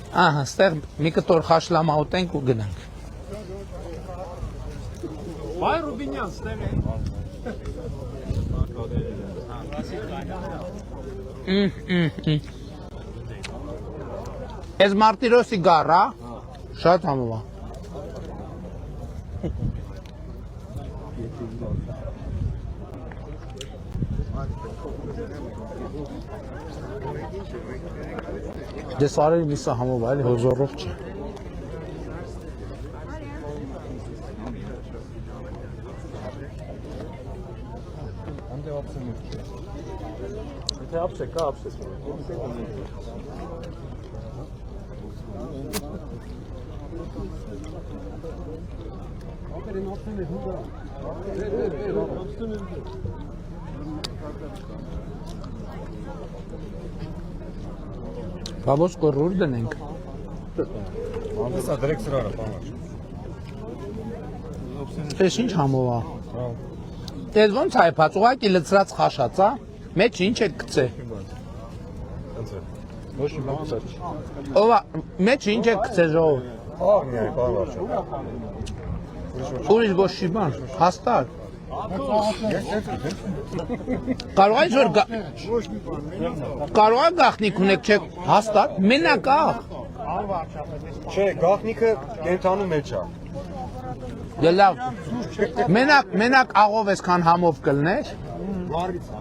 Ահա, ստեղ մի կտոր խաշլամա ուտենք ու գնանք։ Բայ Ռուբինյան, ստեղ է։ Ես Մարտիրոսի գառա, շատ համով է։ Դες արել միսը համով այլ հոզորով չէ։ Եթե ապս է, կա ապս է։ Բաբոս կորուր դնենք։ Սա դրեք սրանը, պանաչ։ Ես ինչ համով է։ Ես ոնց հայփած, ուղղակի լցրած խաշած, հա։ Մեջ ինչ է գցե։ Ոչ մի բան կցած։ Ովա, մեջ ինչ է գցե ժողով։ Ահ, միայն պանաչ։ Ուրիշ ոչ մի բան, հաստատ։ Կարող է որ կարող է գախնիկ ունեք, չէ, հաստատ, մենակ աղ։ Չէ, գաղտնիքը կենթանու մեջ է։ Դե լավ։ Մենակ աղով այսքան համով կլներ։ Վարից է։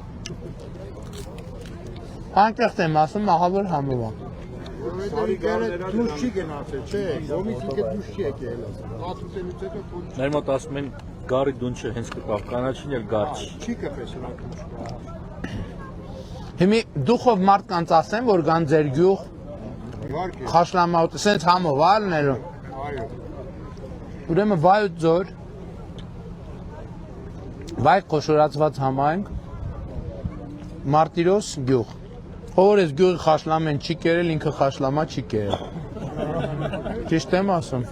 Անկեղծ եմ ասում, աղավոր համով է։ Դուշ չի գնացել, չէ, ոմիկը դուշ չի եկել։ Հատուցելուց հետո Մեր մոտ ասում են գարի դուն չէ, հենց կպավ, կանաչին էլ գար չի։ չի կպես հնակ։ Հիմի դուխով մարդկանց ասեմ, որ գան ձեր գյուղ, Իհարկե, խաշլամաուտ, սենց համով ալներով։ այո։ Ուրեմն վայոց ձոր, վայ խոշորացված համայնք, Մարտիրոս գյուղ։ Ով ես գյուղի խաշլամեն չի կերել, ինքը խաշլամա չի կերել։ Ճիշտ եմ ասում։